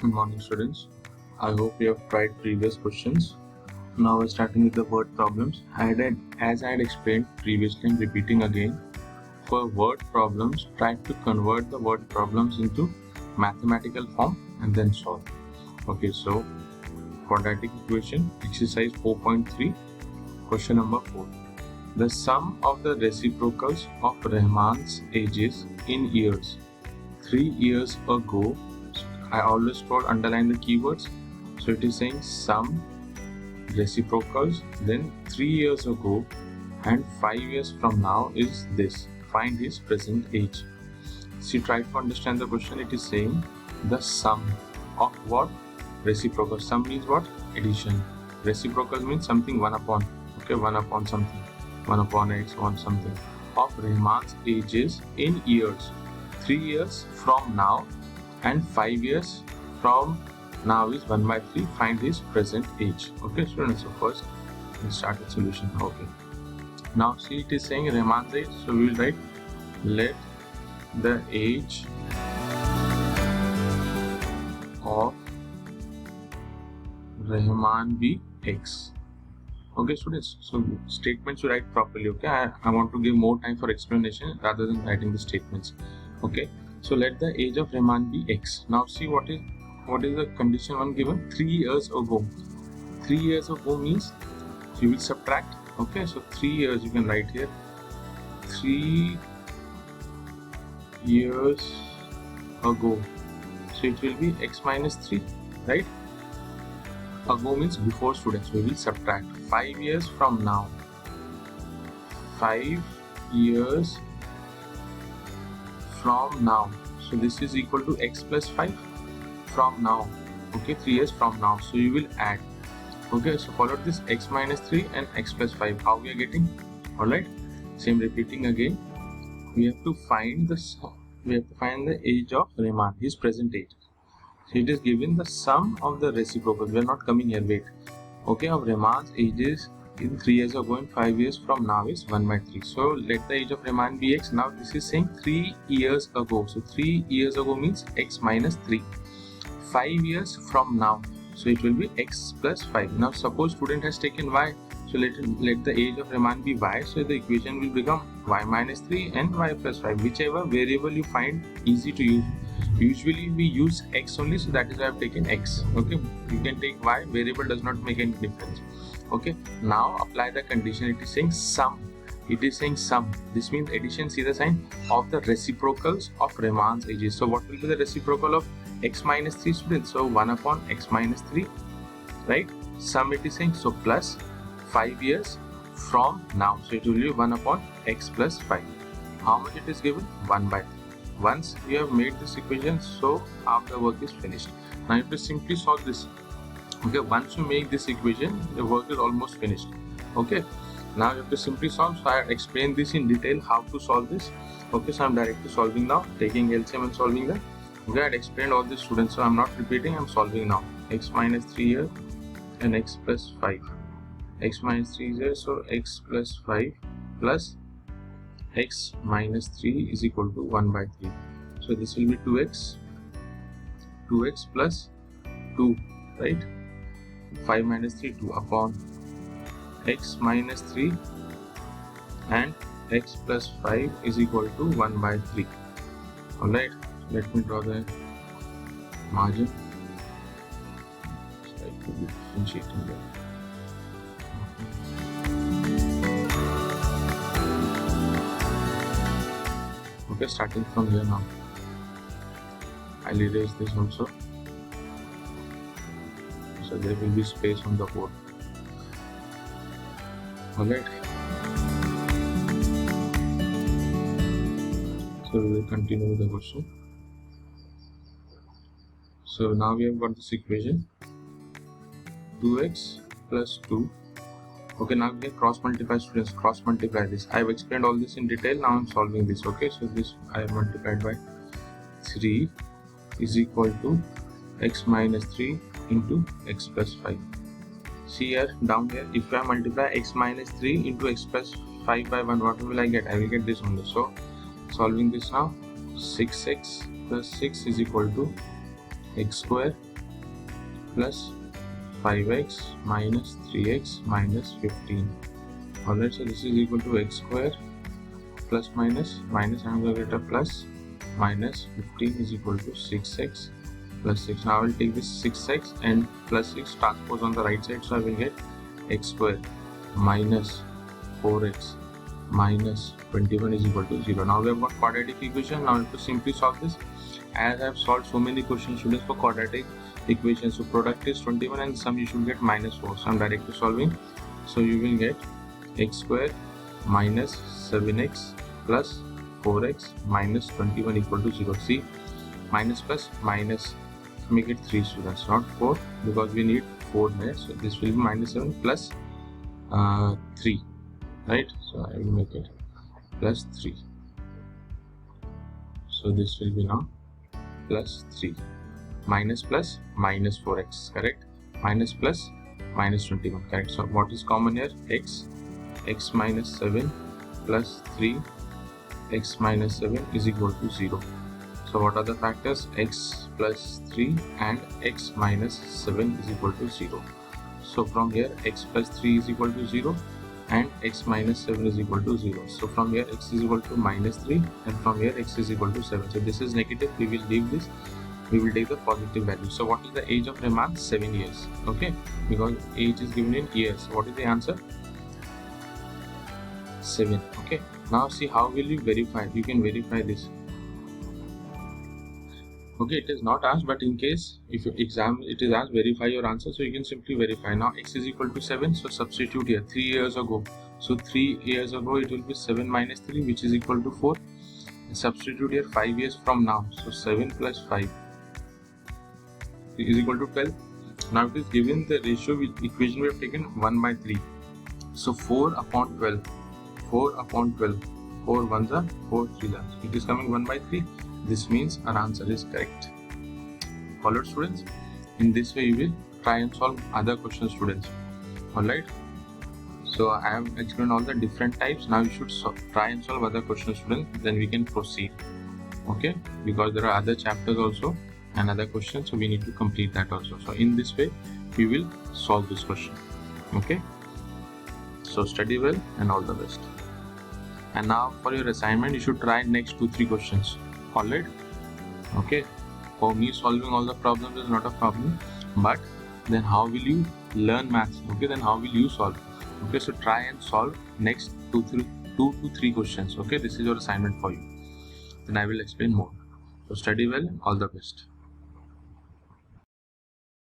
Good morning, students. I hope you have tried previous questions. Now we're starting with the word problems. As I had explained previously, I'm repeating again. For word problems, try to convert the word problems into mathematical form and then solve. Okay, so quadratic equation, exercise 4.3, question number 4. The sum of the reciprocals of Rahman's ages in years. 3 years ago, I always told underline the keywords. So it is saying sum reciprocals, then 3 years ago and 5 years from now is this. Find his present age. See, try to understand the question. It is saying the sum of what? Reciprocal. Sum means what? Addition. Reciprocal means something 1 upon. Okay, 1 upon something. 1 upon x, 1 something. Of Rahman's ages in years. 3 years from now and 5 years from now is 1 by 3. Find his present age. Okay, students. So first we'll start with solution. Okay. Now see, it is saying Rahman's age. So we will write let the age of Rahman be x. Okay, students. So statements you write properly. Okay, I want to give more time for explanation rather than writing the statements. Okay, so let the age of Rahman be x. Now see what is the condition one given? 3 years ago. 3 years ago means you will subtract. Okay, so 3 years you can write here. 3 years ago. So it will be x minus 3, right? Ago means before, students. We will subtract 5 years from now. 5 years from now. So this is equal to x plus 5 from now. Okay, 3 years from now. So you will add. Okay, so follow this x minus 3 and x plus 5. How we are getting? Alright. Same repeating again. We have to find the age of Rahman, his present age. So it is given the sum of the reciprocals. We are not coming here, wait. Okay, of Rahman's ages in 3 years ago and 5 years from now is 1 by 3. So let the age of Rahman be x. Now this is saying 3 years ago. So 3 years ago means x minus 3. 5 years from now. So it will be x plus 5. Now suppose student has taken y. So let the age of Rahman be y. So the equation will become y minus 3 and y plus 5. Whichever variable you find easy to use. Usually we use x only, so that is why I have taken x. Okay, you can take y, variable does not make any difference. Okay, now apply the condition. It is saying sum. It is saying sum. This means addition, see the sign, of the reciprocals of Rahman's ages. So what will be the reciprocal of x minus 3, students? So 1 upon x minus 3, right? Sum it is saying, so plus 5 years from now. So it will be 1 upon x plus 5. How much it is given? 1 by 3. Once you have made this equation, so half the work is finished. Now you have to simply solve this. Okay, once you make this equation, the work is almost finished. Okay, now you have to simply solve. So I explained this in detail how to solve this. Okay, so I'm directly solving now, taking LCM and solving that. Okay, I had explained all this, students, so I'm not repeating, I'm solving now. X minus 3 here and x plus 5. X minus 3 is here, so x plus 5 plus x minus 3 is equal to 1 by 3. So this will be 2x plus 2, right? 5 minus 3, 2 upon x minus 3 and x plus 5 is equal to 1 by 3. Alright, let me draw the margin. So I could be differentiating there. Okay, starting from here now. I'll erase this also. So there will be space on the board. Alright. So we will continue with the question. So now we have got this equation. 2x plus 2. Okay, now we can cross multiply, students. Cross multiply this. I have explained all this in detail. Now I'm solving this. Okay, so this I have multiplied by 3 is equal to x minus 3 into x plus 5. See here, down here, if I multiply x minus 3 into x plus 5 by 1, what will I get? I will get this only. So solving this now, 6x plus 6 is equal to x square plus 5x minus 3x minus 15. Alright, so this is equal to x square plus minus I'm going to get a plus minus 15 is equal to 6x plus 6. Now I will take this 6x and plus 6 transpose on the right side, so I will get x square minus 4x minus 21 is equal to 0. Now we have got quadratic equation. Now I have to simply solve this. As I have solved so many questions students for quadratic equations, so product is 21 and sum you should get minus 4, so I am directly solving. So you will get x square minus 7x plus 4x minus 21 equal to 0. See, minus plus minus make it 3 students, not 4, because we need 4 there. So this will be minus 7 plus 3, right? So I will make it plus 3. So this will be now plus 3. Minus plus minus 4x, correct? Minus plus minus 21, correct? So what is common here? X minus 7 plus 3 x minus 7 is equal to 0. So what are the factors? X plus 3 and x minus 7 is equal to 0. So from here x plus 3 is equal to 0 and x minus 7 is equal to 0. So from here x is equal to minus 3 and from here x is equal to 7. So this is negative, we will leave this, we will take the positive value. So what is the age of Reman? 7 years, okay, because age is given in years. So what is the answer? 7. Okay, now see how will you verify? You can verify this. Okay, it is not asked, but in case if your exam it is asked, verify your answer, so you can simply verify. Now x is equal to 7, so substitute here 3 years ago. So 3 years ago it will be 7 minus 3, which is equal to 4. And substitute here 5 years from now, so 7 plus 5 is equal to 12. Now it is given the ratio with equation we have taken 1 by 3. So 4 upon 12, 4 upon 12, 4 ones are 4 3s are. It is coming 1 by 3. This means our answer is correct. Followed students? In this way you will try and solve other questions students. Alright. So I have explained all the different types. Now you should try and solve other questions students. Then we can proceed. Okay. Because there are other chapters also and other questions. So we need to complete that also. So in this way we will solve this question. Okay. So study well and all the best. And now for your assignment you should try next 2-3 questions. Alright, okay. For me solving all the problems is not a problem, but then how will you learn maths? Okay, then how will you solve? Okay, so try and solve next 2 to 3 questions. Okay, this is your assignment for you. Then I will explain more. So study well and all the best.